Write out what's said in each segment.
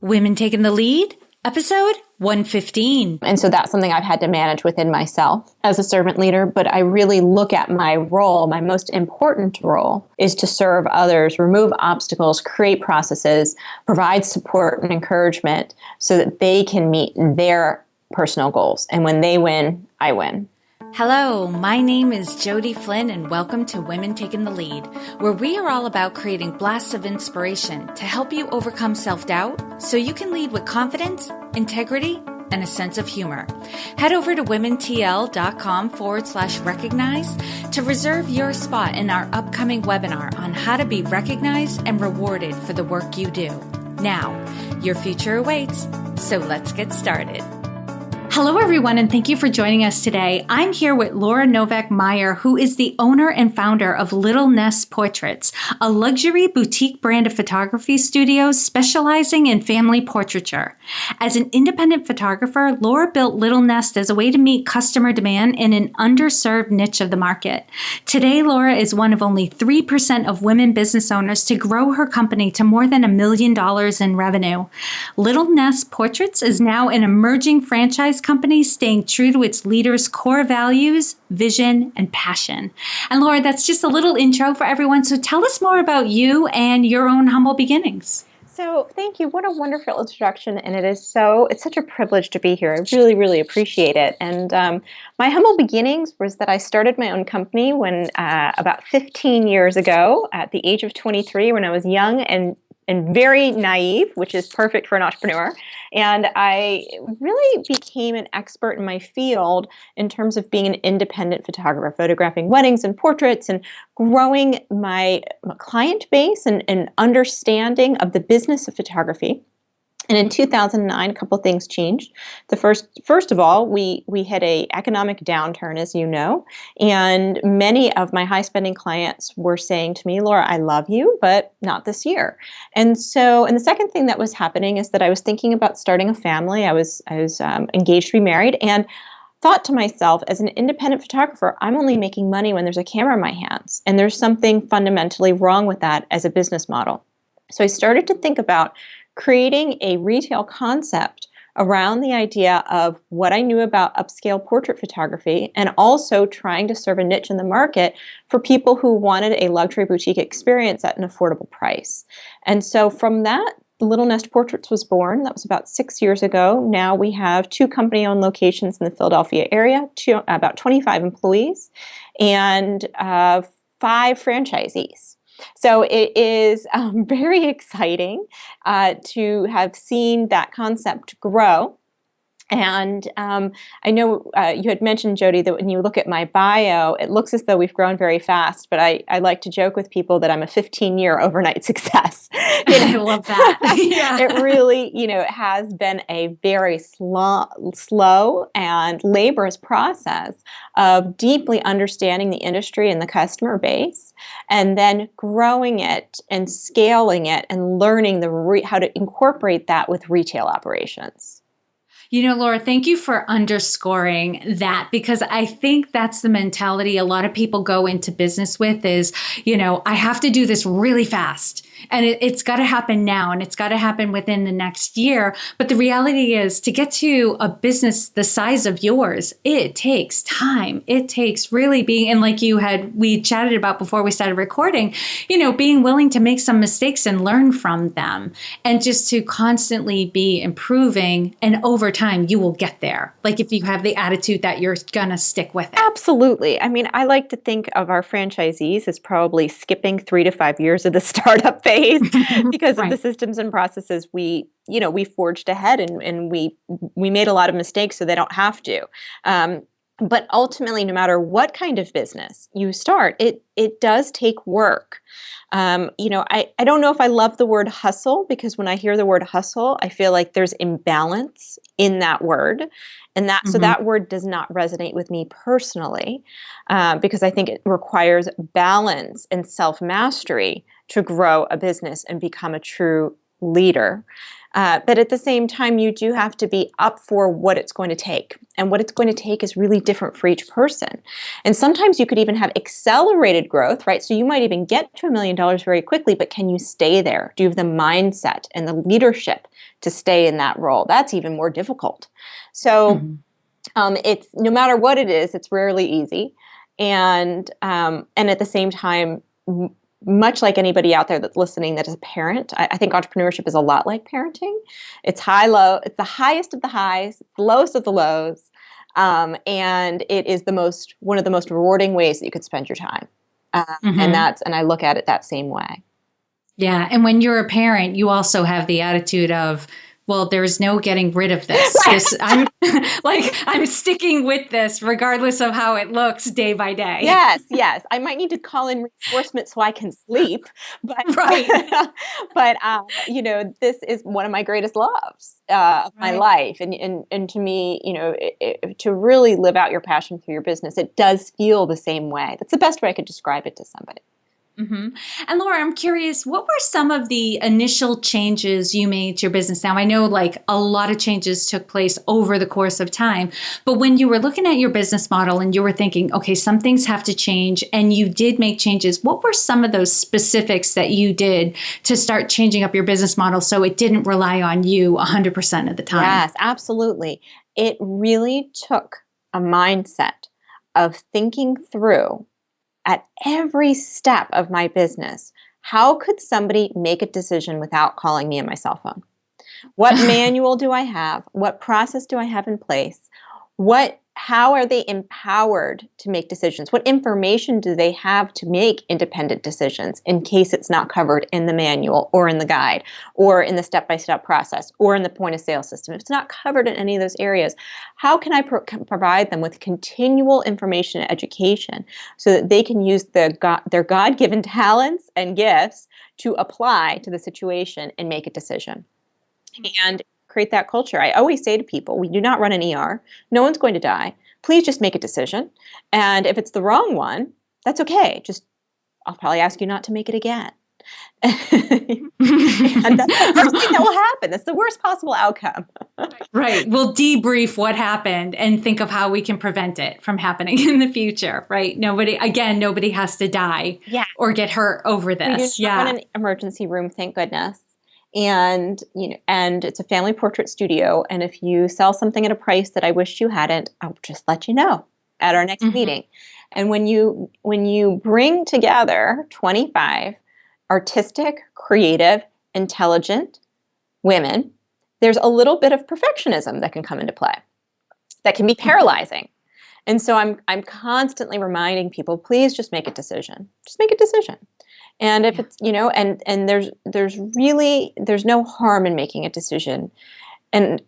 Women Taking the Lead, episode 115. And so that's something I've had to manage within myself as a servant leader. But I really look at my role, my most important role is to serve others, remove obstacles, create processes, provide support and encouragement so that they can meet their personal goals. And when they win, I win. Hello, my name is Jody Flynn and welcome to Women Taking the Lead, where we are all about creating blasts of inspiration to help you overcome self-doubt so you can lead with confidence, integrity, and a sense of humor. Head over to womentl.com/recognize to reserve your spot in our upcoming webinar on how to be recognized and rewarded for the work you do. Now, your future awaits, so let's get started. Hello, everyone, and thank you for joining us today. I'm here with Laura Novak Meyer, who is the owner and founder of Little Nest Portraits, a luxury boutique brand of photography studios specializing in family portraiture. As an independent photographer, Laura built Little Nest as a way to meet customer demand in an underserved niche of the market. Today, Laura is one of only 3% of women business owners to grow her company to more than $1 million in revenue. Little Nest Portraits is now an emerging franchise company staying true to its leaders' core values, vision, and passion. And Laura, that's just a little intro for everyone. So tell us more about you and your own humble beginnings. So thank you. What a wonderful introduction. And it's such a privilege to be here. I really, really appreciate it. And my humble beginnings was that I started my own company when about 15 years ago at the age of 23, when I was young and very naive, which is perfect for an entrepreneur. And I really became an expert in my field in terms of being an independent photographer, photographing weddings and portraits and growing my client base and understanding of the business of photography. And in 2009, a couple of things changed. First of all, we hit an economic downturn, as you know, and many of my high-spending clients were saying to me, Laura, I love you, but not this year. And the second thing that was happening is that I was thinking about starting a family. I was engaged to be married, and thought to myself, as an independent photographer, I'm only making money when there's a camera in my hands, and there's something fundamentally wrong with that as a business model. So I started to think about creating a retail concept around the idea of what I knew about upscale portrait photography and also trying to serve a niche in the market for people who wanted a luxury boutique experience at an affordable price. And so from that, Little Nest Portraits was born. That was about 6 years ago. Now we have 2 company-owned locations in the Philadelphia area, about 25 employees, and 5 franchisees. So it is very exciting to have seen that concept grow. And I know you had mentioned, Jody, that when you look at my bio, it looks as though we've grown very fast. But I like to joke with people that I'm a 15-year overnight success. I love that. Yeah. It really, it has been a very slow and laborious process of deeply understanding the industry and the customer base, and then growing it and scaling it and learning how to incorporate that with retail operations. You know, Laura, thank you for underscoring that, because I think that's the mentality a lot of people go into business with is, I have to do this really fast and it's got to happen now and it's got to happen within the next year. But the reality is, to get to a business the size of yours, it takes time. It takes really being, and like we chatted about before we started recording, being willing to make some mistakes and learn from them, and just to constantly be improving, and over time you will get there. Like if you have the attitude that you're gonna stick with it. Absolutely. I mean, I like to think of our franchisees as probably skipping 3 to 5 years of the startup phase because Right. of the systems and processes we forged ahead, and we made a lot of mistakes so they don't have to. But ultimately, no matter what kind of business you start, it does take work. I don't know if I love the word hustle, because when I hear the word hustle, I feel like there's imbalance in that word. And so that word does not resonate with me personally, because I think it requires balance and self-mastery to grow a business and become a true leader. But at the same time, you do have to be up for what it's going to take. And what it's going to take is really different for each person. And sometimes you could even have accelerated growth, right? So you might even get to $1 million very quickly, but can you stay there? Do you have the mindset and the leadership to stay in that role? That's even more difficult. So it's no matter what it is, it's rarely easy. And at the same time, much like anybody out there that's listening that is a parent, I think entrepreneurship is a lot like parenting. It's high-low. It's the highest of the highs, the lowest of the lows, and it is one of the most rewarding ways that you could spend your time. And I look at it that same way. Yeah, and when you're a parent, you also have the attitude of, well, there's no getting rid of this. I'm I'm sticking with this regardless of how it looks day by day. Yes. I might need to call in reinforcement so I can sleep, but this is one of my greatest loves of my life, and to me, to really live out your passion through your business, it does feel the same way. That's the best way I could describe it to somebody. And Laura, I'm curious, what were some of the initial changes you made to your business? Now, I know a lot of changes took place over the course of time, but when you were looking at your business model and you were thinking, okay, some things have to change, and you did make changes, what were some of those specifics that you did to start changing up your business model so it didn't rely on you 100% of the time? Yes, absolutely. It really took a mindset of thinking through at every step of my business, how could somebody make a decision without calling me on my cell phone? What manual do I have? What process do I have in place? How are they empowered to make decisions? What information do they have to make independent decisions in case it's not covered in the manual or in the guide or in the step-by-step process or in the point-of-sale system? If it's not covered in any of those areas, how can I provide them with continual information and education so that they can use their God-given talents and gifts to apply to the situation and make a decision? And create that culture. I always say to people, we do not run an ER. No one's going to die. Please just make a decision. And if it's the wrong one, that's okay. I'll probably ask you not to make it again. And that's the worst thing that will happen. That's the worst possible outcome. Right. We'll debrief what happened and think of how we can prevent it from happening in the future, right? Nobody has to die or get hurt over this. We do not run an emergency room, thank goodness. And it's a family portrait studio. And if you sell something at a price that I wish you hadn't, I'll just let you know at our next meeting. And when you bring together 25 artistic, creative, intelligent women, there's a little bit of perfectionism that can come into play that can be paralyzing. And so I'm constantly reminding people, please just make a decision. Just make a decision. And if it's, and there's no harm in making a decision. And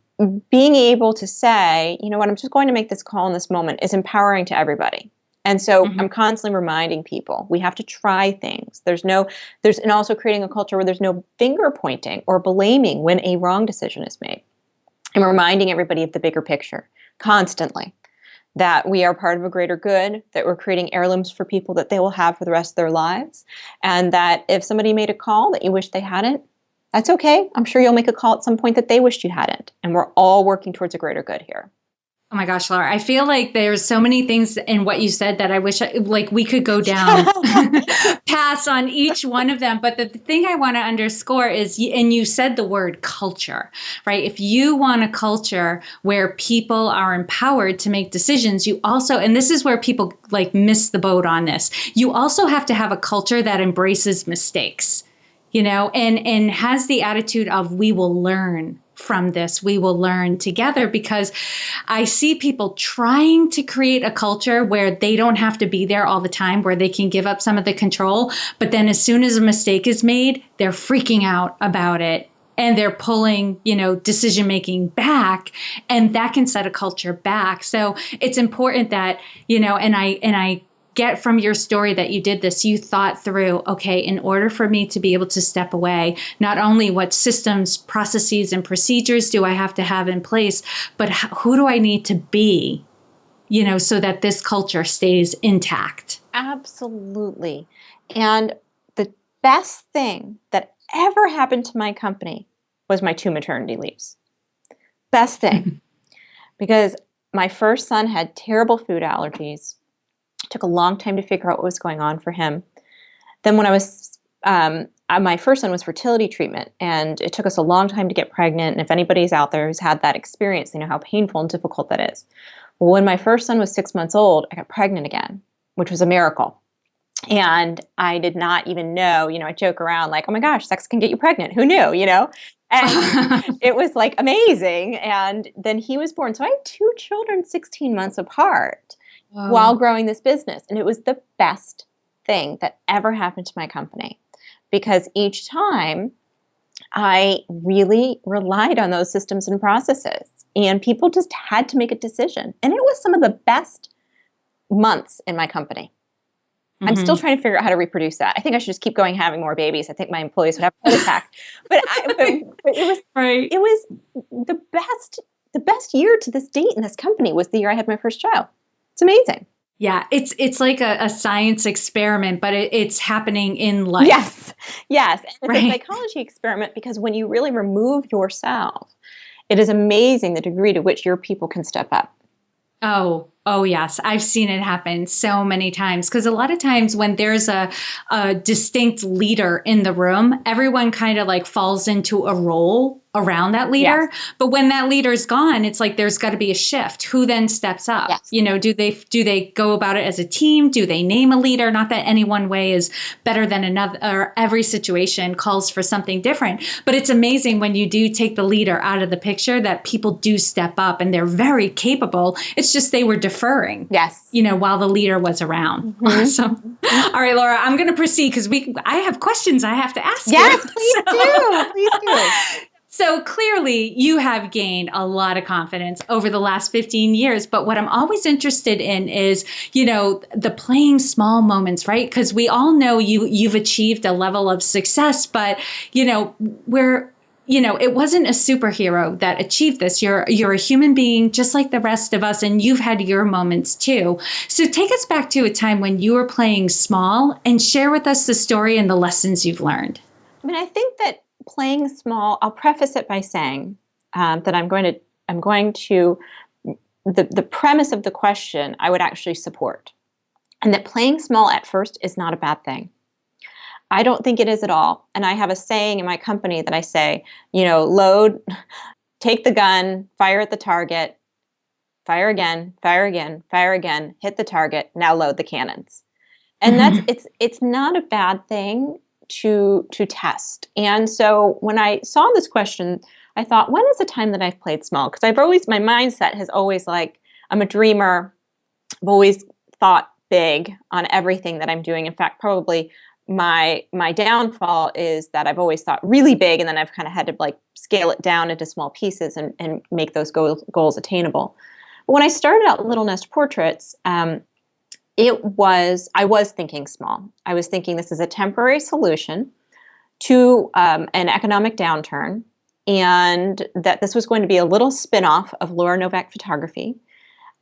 being able to say, you know what, I'm just going to make this call in this moment is empowering to everybody. And so I'm constantly reminding people, we have to try things. And also creating a culture where there's no finger pointing or blaming when a wrong decision is made. And reminding everybody of the bigger picture constantly. That we are part of a greater good, that we're creating heirlooms for people that they will have for the rest of their lives, and that if somebody made a call that you wish they hadn't, that's okay. I'm sure you'll make a call at some point that they wished you hadn't, and we're all working towards a greater good here. Oh my gosh, Laura, I feel like there's so many things in what you said that I wish we could go down paths on each one of them. But the thing I want to underscore is, and you said the word culture, right? If you want a culture where people are empowered to make decisions, you also, and this is where people miss the boat on this, you also have to have a culture that embraces mistakes, and has the attitude of, we will learn from this. We will learn together, because I see people trying to create a culture where they don't have to be there all the time, where they can give up some of the control. But then as soon as a mistake is made, they're freaking out about it. And they're pulling, decision-making back, and that can set a culture back. So it's important that, and I get from your story that you did this, you thought through, okay, in order for me to be able to step away, not only what systems, processes, and procedures do I have to have in place, but who do I need to be, so that this culture stays intact? Absolutely. And the best thing that ever happened to my company was my 2 maternity leaves. Best thing, because my first son had terrible food allergies. It took a long time to figure out what was going on for him. Then when I was, my first son was fertility treatment, and it took us a long time to get pregnant. And if anybody's out there who's had that experience, they know how painful and difficult that is. Well, when my first son was 6 months old, I got pregnant again, which was a miracle. And I did not even know, I joke around like, oh my gosh, sex can get you pregnant. Who knew, And it was like amazing. And then he was born. So I had 2 children 16 months apart while growing this business. And it was the best thing that ever happened to my company, because each time I really relied on those systems and processes, and people just had to make a decision. And it was some of the best months in my company. I'm still trying to figure out how to reproduce that. I think I should just keep going having more babies. I think my employees would have a heart attack. But it was right. It was the best year to this date in this company was the year I had my first child. It's amazing. Yeah, it's like a science experiment, but it's happening in life. Yes. And it's a psychology experiment, because when you really remove yourself, it is amazing the degree to which your people can step up. Oh, yes. I've seen it happen so many times, because a lot of times when there's a distinct leader in the room, everyone kind of like falls into a role around that leader. Yes. But when that leader's gone, it's like there's got to be a shift. Who then steps up? Yes. Do they go about it as a team? Do they name a leader? Not that any one way is better than another, or every situation calls for something different. But it's amazing when you do take the leader out of the picture that people do step up, and they're very capable. It's just they were deferring. Yes. While the leader was around. Awesome. All right, Laura, I'm going to proceed because I have questions I have to ask you. Yes, please do. So clearly you have gained a lot of confidence over the last 15 years. But what I'm always interested in is, the playing small moments, right? Because we all know you've achieved a level of success, but, it wasn't a superhero that achieved this. You're a human being just like the rest of us, and you've had your moments too. So take us back to a time when you were playing small and share with us the story and the lessons you've learned. I think that playing small, I'll preface it by saying that the premise of the question I would actually support, and that playing small at first is not a bad thing. I don't think it is at all. And I have a saying in my company that I say, load, take the gun, fire at the target, fire again, fire again, fire again, hit the target, now load the cannons. And it's not a bad thing to test. And so when I saw this question, I thought, when is the time that I've played small? Because my mindset has always I'm a dreamer. I've always thought big on everything that I'm doing. In fact, probably my downfall is that I've always thought really big, and then I've kind of had to scale it down into small pieces and make those goals attainable. But when I started out Little Nest Portraits, I was thinking small. I was thinking this is a temporary solution to an economic downturn, and that this was going to be a little spin-off of Laura Novak Photography.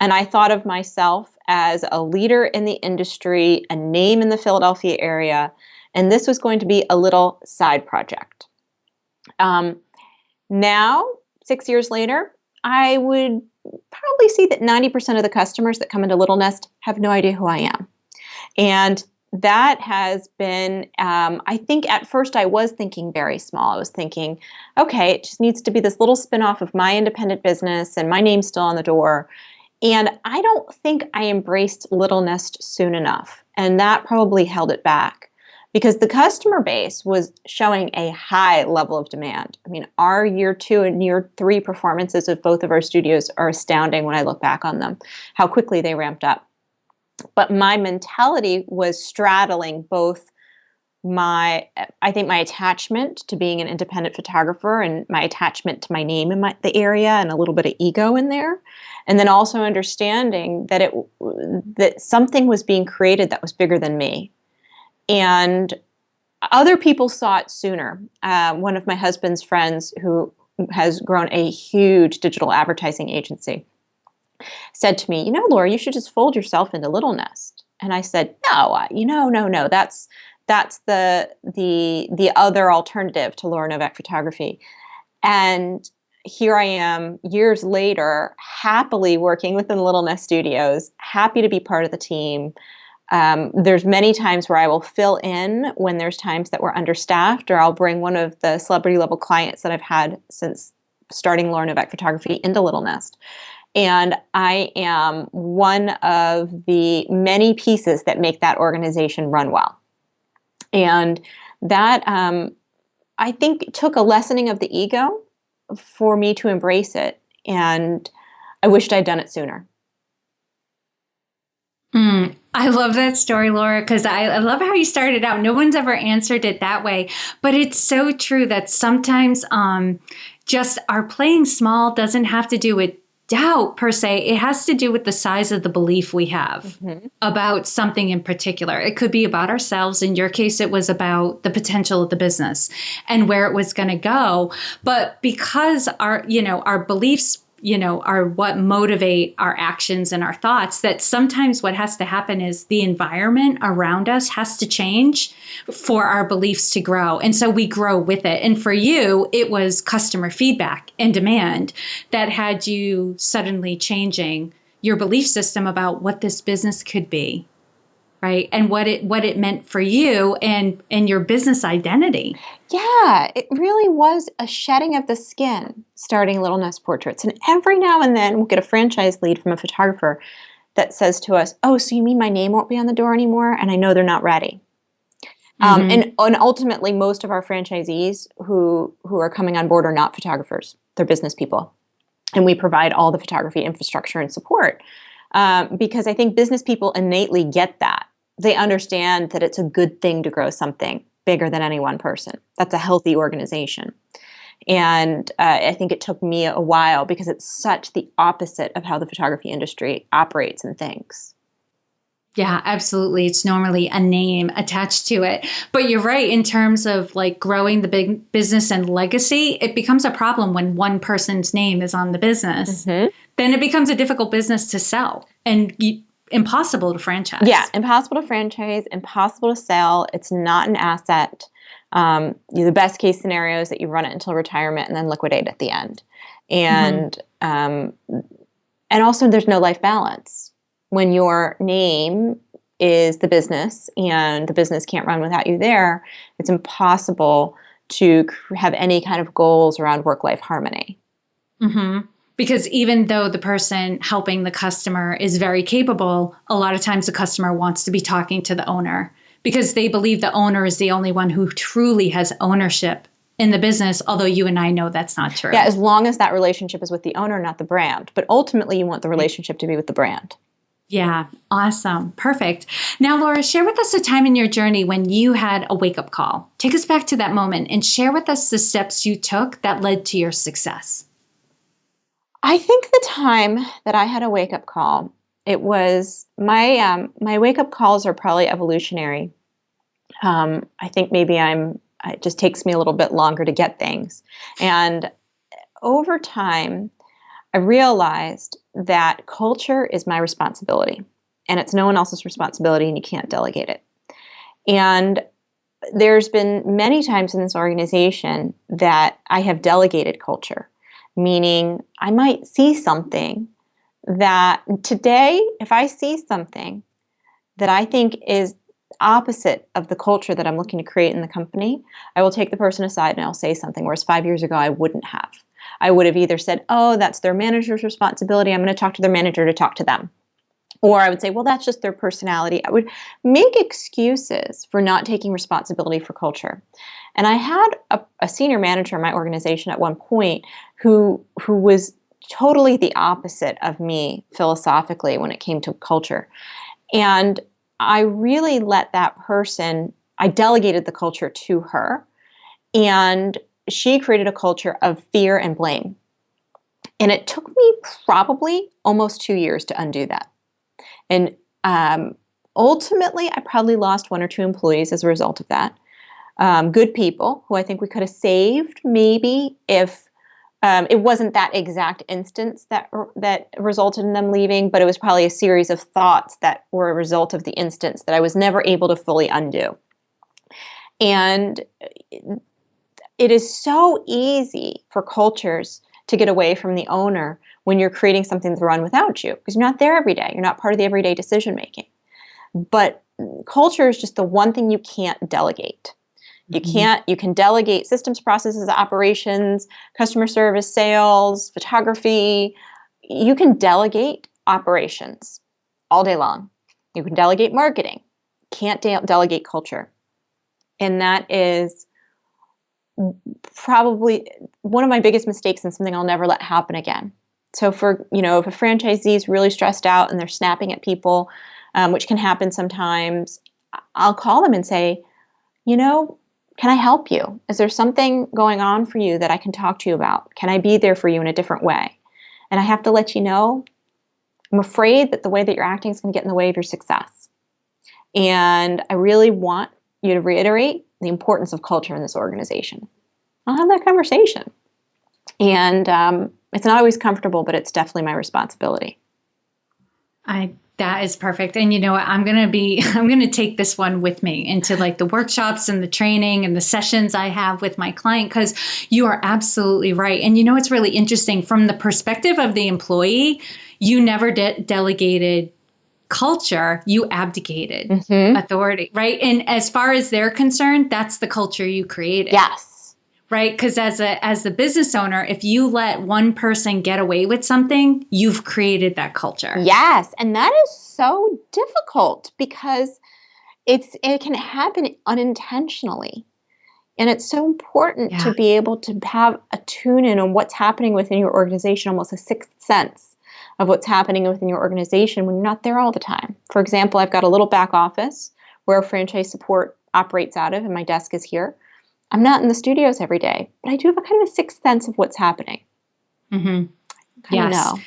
And I thought of myself as a leader in the industry, a name in the Philadelphia area, and this was going to be a little side project. Now, 6 years later, I would probably see that 90% of the customers that come into Little Nest have no idea who I am. And that has been, I think at first I was thinking very small. I was thinking, okay, it just needs to be this little spin-off of my independent business, and my name's still on the door. And I don't think I embraced Little Nest soon enough. And that probably held it back, because the customer base was showing a high level of demand. Our year 2 and year 3 performances of both of our studios are astounding when I look back on them, how quickly they ramped up. But my mentality was straddling both my attachment to being an independent photographer, and my attachment to my name in the area, and a little bit of ego in there. And then also understanding that that something was being created that was bigger than me. And other people saw it sooner. One of my husband's friends, who has grown a huge digital advertising agency, said to me, Laura, you should just fold yourself into Little Nest. And I said, no, no. That's the other alternative to Laura Novak Photography. And here I am years later, happily working within Little Nest Studios, happy to be part of the team. There's many times where I will fill in when there's times that we're understaffed, or I'll bring one of the celebrity level clients that I've had since starting Laura Novak Photography into Little Nest. And I am one of the many pieces that make that organization run well. And that, I think, took a lessening of the ego for me to embrace it. And I wished I'd done it sooner. I love that story, Laura, because I love how you started out. No one's ever answered it that way. But it's so true that sometimes just our playing small doesn't have to do with doubt per se. It has to do with the size of the belief we have about something in particular. It could be about ourselves. In your case, it was about the potential of the business and where it was going to go. But because our beliefs, are what motivate our actions and our thoughts, that sometimes what has to happen is the environment around us has to change for our beliefs to grow. And so we grow with it. And for you, it was customer feedback and demand that had you suddenly changing your belief system about what this business could be. Right. And what it meant for you and your business identity. Yeah, it really was a shedding of the skin starting Little Nest Portraits. And every now and then we'll get a franchise lead from a photographer that says to us, "Oh, so you mean my name won't be on the door anymore?" And I know they're not ready. And ultimately, most of our franchisees who are coming on board are not photographers. They're business people. And we provide all the photography infrastructure and support because I think business people innately get that. They understand that it's a good thing to grow something bigger than any one person. That's a healthy organization. And I think it took me a while because it's such the opposite of how the photography industry operates and thinks. Yeah, absolutely. It's normally a name attached to it. But you're right, in terms of like growing the big business and legacy, it becomes a problem when one person's name is on the business. Then it becomes a difficult business to sell and impossible to franchise. Yeah, impossible to franchise, impossible to sell. It's not an asset. The best case scenario is that you run it until retirement and then liquidate at the end. And also there's no life balance. When your name is the business and the business can't run without you there, it's impossible to have any kind of goals around work-life harmony. Because even though the person helping the customer is very capable, a lot of times the customer wants to be talking to the owner because they believe the owner is the only one who truly has ownership in the business, although you and I know that's not true. Yeah, as long as that relationship is with the owner, not the brand. But ultimately, you want the relationship to be with the brand. Yeah, awesome. Perfect. Now, Laura, share with us a time in your journey when you had a wake-up call. Take us back to that moment and share with us the steps you took that led to your success. I think the time that I had a wake-up call, it was my wake-up calls are probably evolutionary. I think maybe it just takes me a little bit longer to get things. And over time, I realized that culture is my responsibility and it's no one else's responsibility and you can't delegate it. And there's been many times in this organization that I have delegated culture, meaning I might see something that today, if I see something that I think is opposite of the culture that I'm looking to create in the company, I will take the person aside and I'll say something, whereas 5 years ago I wouldn't have. I would have either said, "Oh, that's their manager's responsibility. I'm going to talk to their manager to talk to them." Or I would say, "Well, that's just their personality." I would make excuses for not taking responsibility for culture. And I had a senior manager in my organization at one point who was totally the opposite of me philosophically when it came to culture. And I really let that person, I delegated the culture to her. And she created a culture of fear and blame. And it took me probably almost 2 years to undo that. And ultimately, I probably lost 1 or 2 employees as a result of that. Good people who I think we could have saved maybe if it wasn't that exact instance that resulted in them leaving, but it was probably a series of thoughts that were a result of the instance that I was never able to fully undo. And It is so easy for cultures to get away from the owner when you're creating something to run without you, because you're not there every day. You're not part of the everyday decision making. But culture is just the one thing you can't delegate. You can delegate systems, processes, operations, customer service, sales, photography. You can delegate operations all day long. You can delegate marketing. Can't delegate culture. And that is probably one of my biggest mistakes and something I'll never let happen again. So if a franchisee is really stressed out and they're snapping at people, which can happen sometimes, I'll call them and say, can I help you? Is there something going on for you that I can talk to you about? Can I be there for you in a different way? And I have to let you know, I'm afraid that the way that you're acting is going to get in the way of your success. And I really want you to reiterate the importance of culture in this organization. I'll have that conversation. And it's not always comfortable, but it's definitely my responsibility. That is perfect. And you know what? I'm going to take this one with me into like the workshops and the training and the sessions I have with my client, because you are absolutely right. And it's really interesting from the perspective of the employee, you never delegated culture, you abdicated authority, right? And as far as they're concerned, that's the culture you created. Yes. Right? Because as the business owner, if you let one person get away with something, you've created that culture. Yes. And that is so difficult because it can happen unintentionally. And it's so important to be able to have a tune in on what's happening within your organization, almost a sixth sense of what's happening within your organization when you're not there all the time. For example, I've got a little back office where franchise support operates out of, and my desk is here. I'm not in the studios every day, but I do have a kind of a sixth sense of what's happening. Mm-hmm. Kind of know.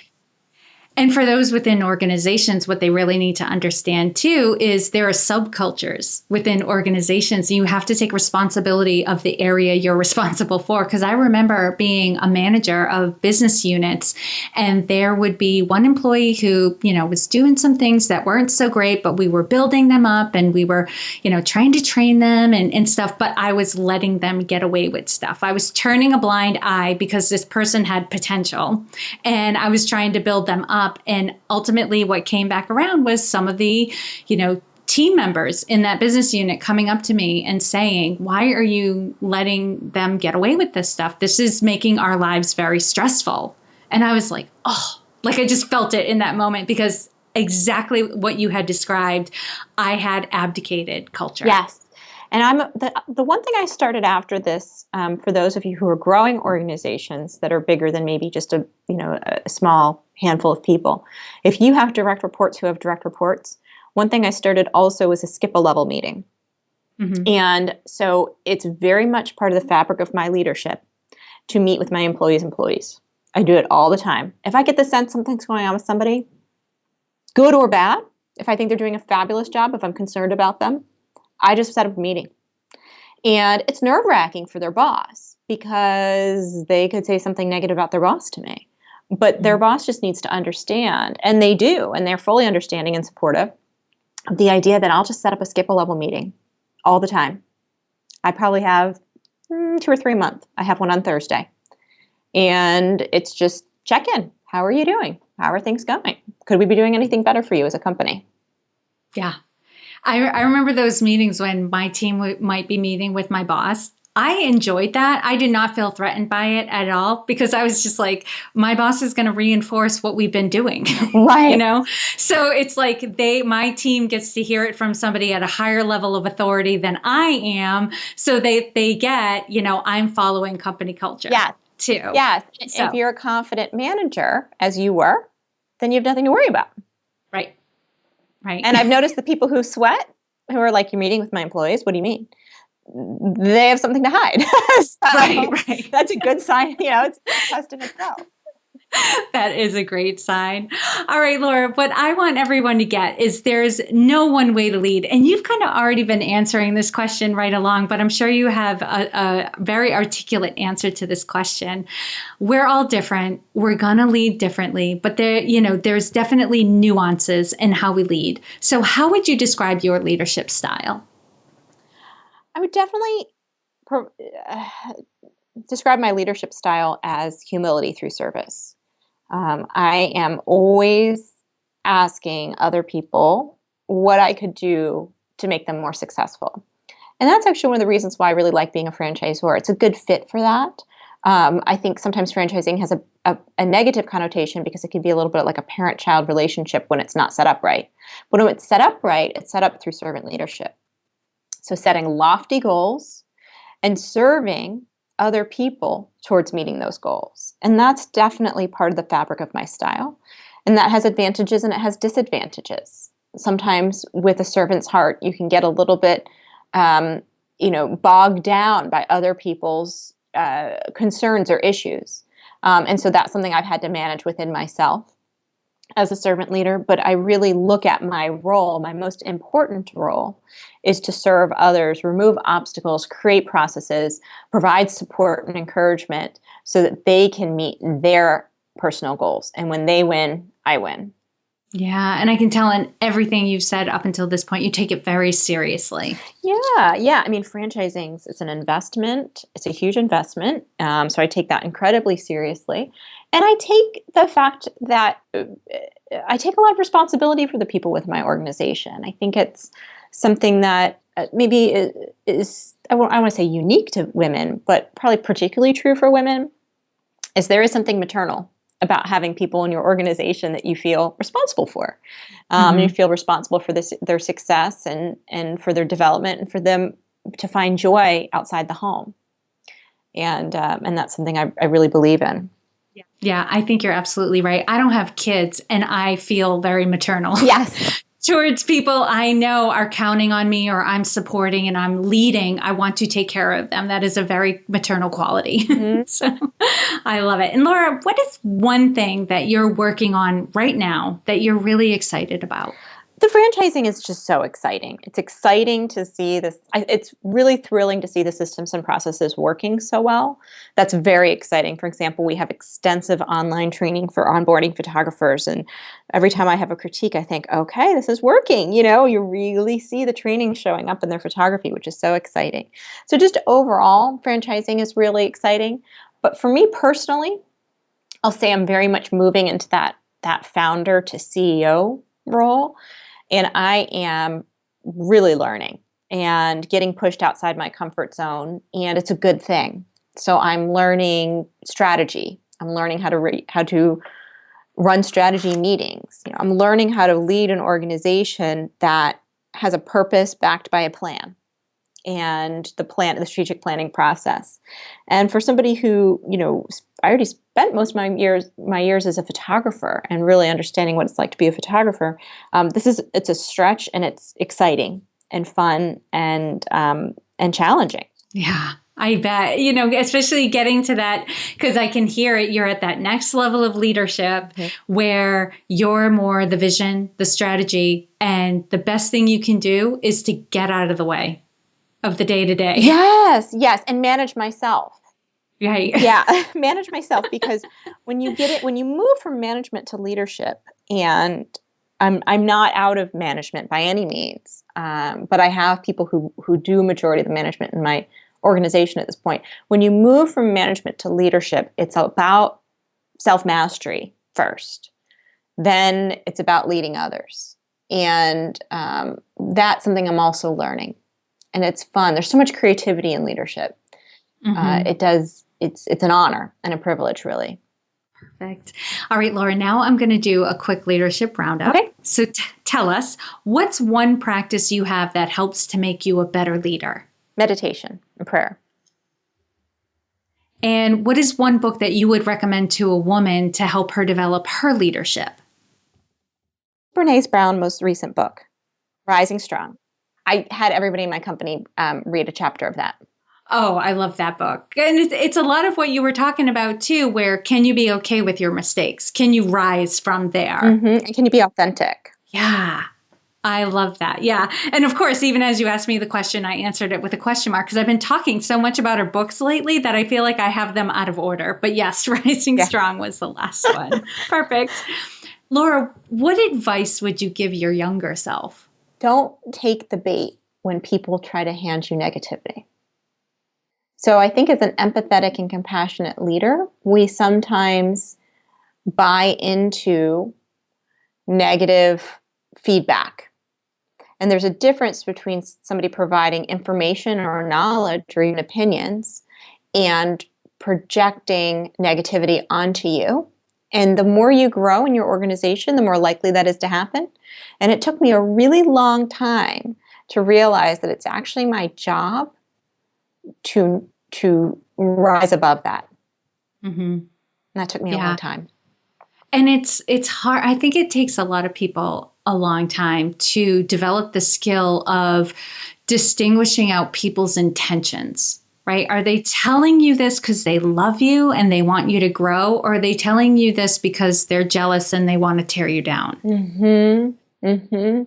And for those within organizations, what they really need to understand too is there are subcultures within organizations. You have to take responsibility of the area you're responsible for. Because I remember being a manager of business units, and there would be one employee who, was doing some things that weren't so great, but we were building them up and we were, trying to train them and stuff. But I was letting them get away with stuff. I was turning a blind eye because this person had potential, and I was trying to build them up. And ultimately what came back around was some of the, team members in that business unit coming up to me and saying, why are you letting them get away with this stuff? This is making our lives very stressful. And I was like, I just felt it in that moment, because exactly what you had described, I had abdicated culture. Yes. And the one thing I started after this, for those of you who are growing organizations that are bigger than maybe just a small handful of people, if you have direct reports who have direct reports, one thing I started also was a skip a level meeting. Mm-hmm. And so it's very much part of the fabric of my leadership to meet with my employees. I do it all the time. If I get the sense something's going on with somebody, good or bad, if I think they're doing a fabulous job, if I'm concerned about them, I just set up a meeting. And it's nerve-wracking for their boss, because they could say something negative about their boss to me. But their boss just needs to understand, and they do, and they're fully understanding and supportive of the idea that I'll just set up a skip a level meeting all the time. I probably have 2 or 3 a month. I have one on Thursday. And it's just check in. How are you doing? How are things going? Could we be doing anything better for you as a company? Yeah. I remember those meetings when my team might be meeting with my boss. I enjoyed that. I did not feel threatened by it at all, because I was just like, my boss is going to reinforce what we've been doing. Right. So it's like my team gets to hear it from somebody at a higher level of authority than I am. So they get, I'm following company culture. Yes. Too. Yes. So, if you're a confident manager, as you were, then you have nothing to worry about. Right. Right. And I've noticed the people who sweat, who are like, you're meeting with my employees, what do you mean? They have something to hide. Right. That's a good sign. It's a test in itself. That is a great sign. All right, Laura, what I want everyone to get is there's no one way to lead. And you've kind of already been answering this question right along, but I'm sure you have a very articulate answer to this question. We're all different. We're going to lead differently, but there's definitely nuances in how we lead. So how would you describe your leadership style? I would definitely pro- uh, describe my leadership style as humility through service. I am always asking other people what I could do to make them more successful. And that's actually one of the reasons why I really like being a franchisor. It's a good fit for that. I think sometimes franchising has a negative connotation because it can be a little bit like a parent-child relationship when it's not set up right. But when it's set up right, it's set up through servant leadership. So setting lofty goals and serving other people towards meeting those goals. And that's definitely part of the fabric of my style. And that has advantages and it has disadvantages. Sometimes with a servant's heart, you can get a little bit bogged down by other people's concerns or issues. And so that's something I've had to manage within myself as a servant leader. But I really look at my role, my most important role is to serve others, remove obstacles, create processes, provide support and encouragement so that they can meet their personal goals. And when they win, I win. Yeah, and I can tell in everything you've said up until this point, you take it very seriously. Yeah. I mean, franchising, it's an investment. It's a huge investment. So I take that incredibly seriously. And I take the fact that I take a lot of responsibility for the people with my organization. I think it's something that maybe is I want to say unique to women, but probably particularly true for women, is there is something maternal about having people in your organization that you feel responsible for. You feel responsible for their success and for their development and for them to find joy outside the home. And that's something I really believe in. Yeah, I think you're absolutely right. I don't have kids and I feel very maternal. Yes. Towards people I know are counting on me or I'm supporting and I'm leading. I want to take care of them. That is a very maternal quality. So I love it. And Laura, what is one thing that you're working on right now that you're really excited about? The franchising is just so exciting. It's exciting to see this. It's really thrilling to see the systems and processes working so well. That's very exciting. For example, we have extensive online training for onboarding photographers. And every time I have a critique, I think, okay, this is working. You really see the training showing up in their photography, which is so exciting. So just overall, franchising is really exciting. But for me personally, I'll say I'm very much moving into that founder to CEO role. And I am really learning and getting pushed outside my comfort zone, and it's a good thing. So I'm learning strategy. I'm learning how to run strategy meetings. I'm learning how to lead an organization that has a purpose backed by a plan and the strategic planning process. And for somebody who, I already spent most of my years as a photographer and really understanding what it's like to be a photographer. It's a stretch and it's exciting and fun and challenging. Yeah. I bet, especially getting to that, because I can hear it. You're at that next level of leadership where you're more the vision, the strategy, and the best thing you can do is to get out of the way of the day-to-day. Yes. And manage myself. Right. Yeah, manage myself, because when you move from management to leadership, and I'm not out of management by any means, but I have people who do majority of the management in my organization at this point. When you move from management to leadership, it's about self-mastery first. Then it's about leading others. And that's something I'm also learning. And it's fun. There's so much creativity in leadership. It's an honor and a privilege, really. Perfect. All right, Laura, now I'm going to do a quick leadership roundup. Okay. So tell us, what's one practice you have that helps to make you a better leader? Meditation and prayer. And what is one book that you would recommend to a woman to help her develop her leadership? Brené Brown's most recent book, Rising Strong. I had everybody in my company read a chapter of that. Oh, I love that book. And it's a lot of what you were talking about too, where can you be okay with your mistakes? Can you rise from there? And can you be authentic? Yeah, I love that. Yeah. And of course, even as you asked me the question, I answered it with a question mark because I've been talking so much about her books lately that I feel like I have them out of order. But yes, Rising Strong was the last one. Perfect. Laura, what advice would you give your younger self? Don't take the bait when people try to hand you negativity. So I think as an empathetic and compassionate leader, we sometimes buy into negative feedback. And there's a difference between somebody providing information or knowledge or even opinions and projecting negativity onto you. And the more you grow in your organization, the more likely that is to happen. And it took me a really long time to realize that it's actually my job to rise above that. Mm-hmm. And that took me a long time. And it's hard. I think it takes a lot of people a long time to develop the skill of distinguishing out people's intentions, right? Are they telling you this because they love you and they want you to grow? Or are they telling you this because they're jealous and they want to tear you down? Mm-hmm. Mm-hmm.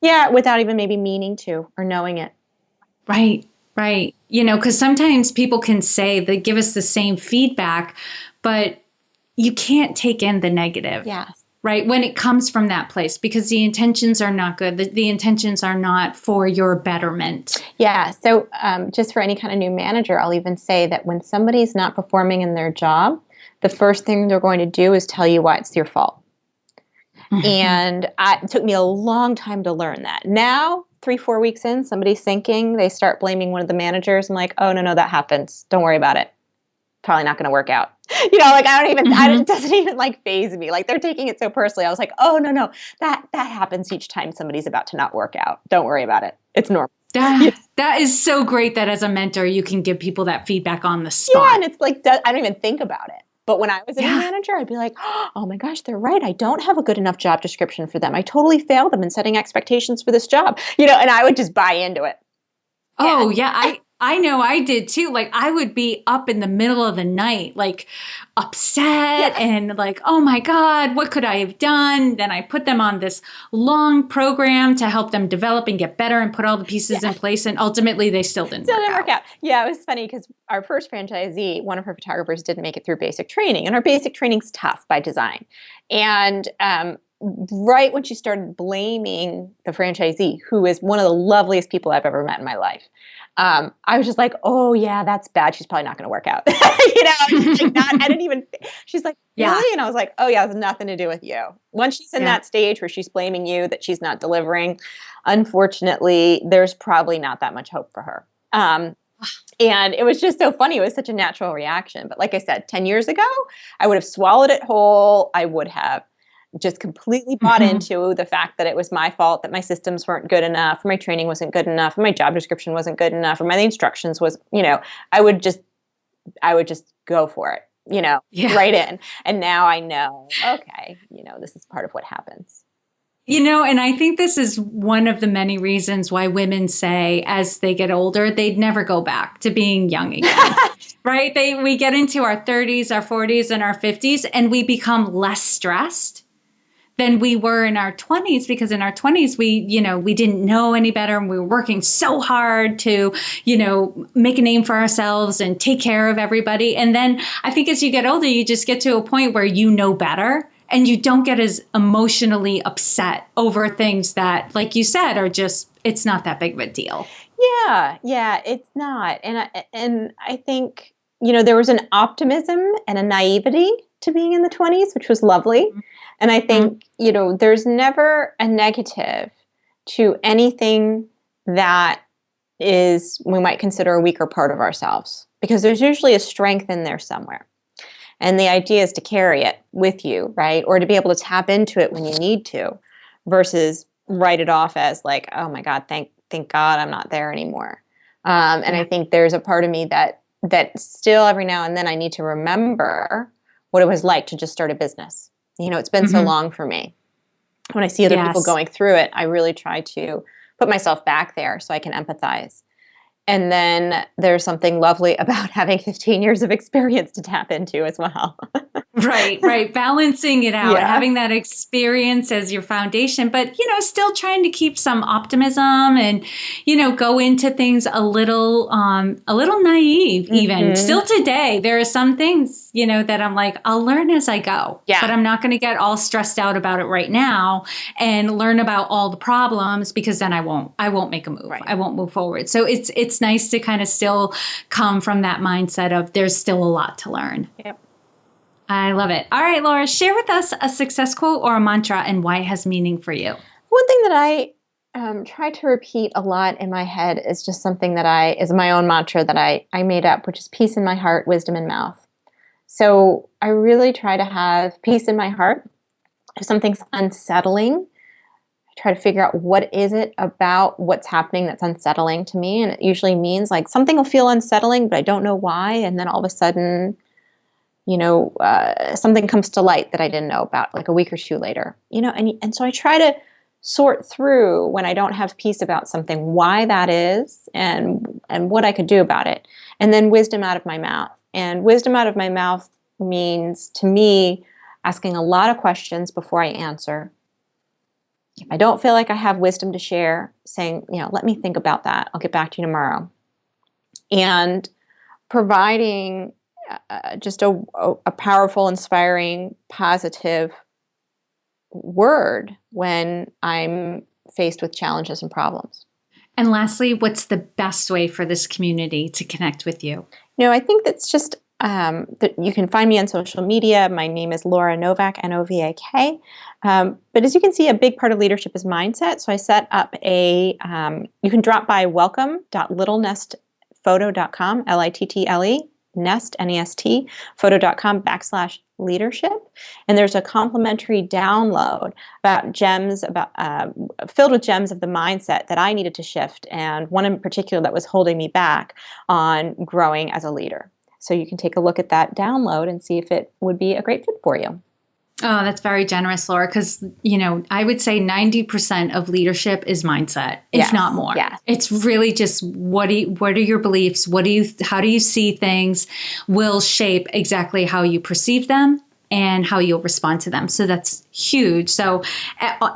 Yeah, without even maybe meaning to or knowing it. Right, right. Because sometimes people can say they give us the same feedback, but you can't take in the negative. Yes. Right? When it comes from that place, because the intentions are not good. The intentions are not for your betterment. Yeah. So just for any kind of new manager, I'll even say that when somebody's not performing in their job, the first thing they're going to do is tell you why it's your fault. Mm-hmm. And it took me a long time to learn that. Now, 3-4 weeks in, somebody's thinking, they start blaming one of the managers. I'm like, oh, no, that happens. Don't worry about it. Probably not going to work out. It doesn't even like faze me. Like they're taking it so personally. I was like, oh, no, that happens each time somebody's about to not work out. Don't worry about it. It's normal. That is so great that as a mentor, you can give people that feedback on the spot. Yeah, and it's like, I don't even think about it. But when I was a new manager, I'd be like, oh my gosh, they're right. I don't have a good enough job description for them. I totally failed them in setting expectations for this job. And I would just buy into it. Oh, yeah. I know I did too. Like I would be up in the middle of the night, like upset and like, oh my God, what could I have done? Then I put them on this long program to help them develop and get better and put all the pieces in place. And ultimately they still didn't work out. Yeah, it was funny because our first franchisee, one of her photographers didn't make it through basic training. And our basic training's tough by design. And right when she started blaming the franchisee, who is one of the loveliest people I've ever met in my life, I was just like, oh yeah, that's bad. She's probably not going to work out. I didn't even, she's like, really? And I was like, oh yeah, it has nothing to do with you. Once she's in that stage where she's blaming you that she's not delivering, unfortunately, there's probably not that much hope for her. And it was just so funny. It was such a natural reaction. But like I said, 10 years ago, I would have swallowed it whole. I would have just completely bought into the fact that it was my fault, that my systems weren't good enough, or my training wasn't good enough, or my job description wasn't good enough, or my instructions was, I would just go for it, right in. And now I know, okay, this is part of what happens. And I think this is one of the many reasons why women say as they get older, they'd never go back to being young again, right? We get into our 30s, our 40s, and our 50s, and we become less stressed than we were in our 20s, because in our 20s, we didn't know any better. And we were working so hard to, make a name for ourselves and take care of everybody. And then I think as you get older, you just get to a point where you know better and you don't get as emotionally upset over things that, like you said, are just, it's not that big of a deal. Yeah, it's not. And I think, there was an optimism and a naivety to being in the 20s, which was lovely. Mm-hmm. And I think, there's never a negative to anything that is, we might consider a weaker part of ourselves, because there's usually a strength in there somewhere. And the idea is to carry it with you, right? Or to be able to tap into it when you need to, versus write it off as like, oh my God, thank God I'm not there anymore. And I think there's a part of me that still every now and then I need to remember what it was like to just start a business. It's been so long for me. When I see other people going through it, I really try to put myself back there so I can empathize. And then there's something lovely about having 15 years of experience to tap into as well. Right. Balancing it out, Yeah. having that experience as your foundation, but, still trying to keep some optimism and, go into things a little naive even. Still today, there are some things, that I'm like, I'll learn as I go, but I'm not going to get all stressed out about it right now and learn about all the problems, because then I won't make a move. Right. I won't move forward. So it's nice to kind of still come from that mindset of there's still a lot to learn. Yep. I love it. All right, Laura, share with us a success quote or a mantra and why it has meaning for you. One thing that I try to repeat a lot in my head is just something that is my own mantra that I made up, which is peace in my heart, wisdom in mouth. So I really try to have peace in my heart. If something's unsettling, I try to figure out what is it about what's happening that's unsettling to me. And it usually means like something will feel unsettling, but I don't know why. And then all of a sudden, something comes to light that I didn't know about like a week or two later, and so I try to sort through when I don't have peace about something, why that is and what I could do about it. And then wisdom out of my mouth. And wisdom out of my mouth means to me asking a lot of questions before I answer. If I don't feel like I have wisdom to share, saying, let me think about that. I'll get back to you tomorrow. And providing just a powerful, inspiring, positive word when I'm faced with challenges and problems. And lastly, what's the best way for this community to connect with you? I think that's just that you can find me on social media. My name is Laura Novak, Novak. But as you can see, a big part of leadership is mindset. So I set up you can drop by welcome.littlenestphoto.com, Little Nest, N-E-S-T, photo.com/leadership. And there's a complimentary download filled with gems of the mindset that I needed to shift, and one in particular that was holding me back on growing as a leader. So you can take a look at that download and see if it would be a great fit for you. Oh, that's very generous, Laura, because, I would say 90% of leadership is mindset, if not more. Yes. It's really just what are your beliefs? How do you see things will shape exactly how you perceive them and how you'll respond to them. So that's huge. So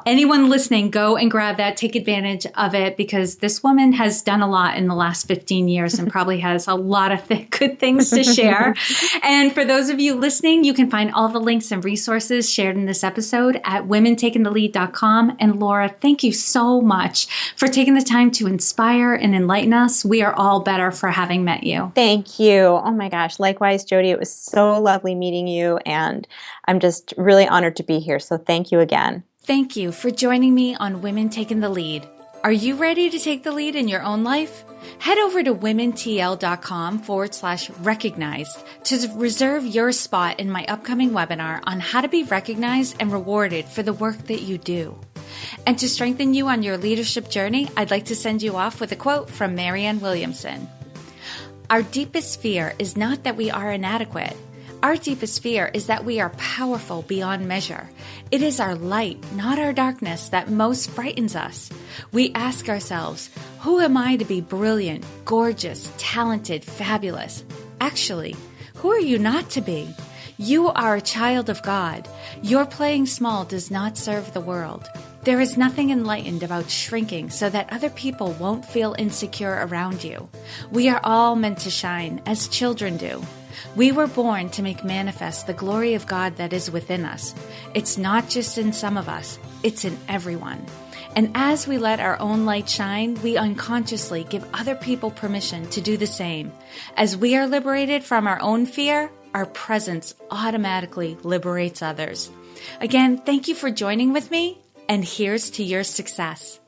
anyone listening, go and grab that, take advantage of it, because this woman has done a lot in the last 15 years and probably has a lot of good things to share. And for those of you listening, you can find all the links and resources shared in this episode at womentakingthelead.com. And Laura, thank you so much for taking the time to inspire and enlighten us. We are all better for having met you. Thank you. Oh my gosh. Likewise, Jody, it was so lovely meeting you, and I'm just really honored to be here. So thank you again. Thank you for joining me on Women Taking the Lead. Are you ready to take the lead in your own life? Head over to womentl.com/recognized to reserve your spot in my upcoming webinar on how to be recognized and rewarded for the work that you do. And to strengthen you on your leadership journey, I'd like to send you off with a quote from Marianne Williamson. Our deepest fear is not that we are inadequate. Our deepest fear is that we are powerful beyond measure. It is our light, not our darkness, that most frightens us. We ask ourselves, who am I to be brilliant, gorgeous, talented, fabulous? Actually, who are you not to be? You are a child of God. Your playing small does not serve the world. There is nothing enlightened about shrinking so that other people won't feel insecure around you. We are all meant to shine, as children do. We were born to make manifest the glory of God that is within us. It's not just in some of us, it's in everyone. And as we let our own light shine, we unconsciously give other people permission to do the same. As we are liberated from our own fear, our presence automatically liberates others. Again, thank you for joining with me, and here's to your success.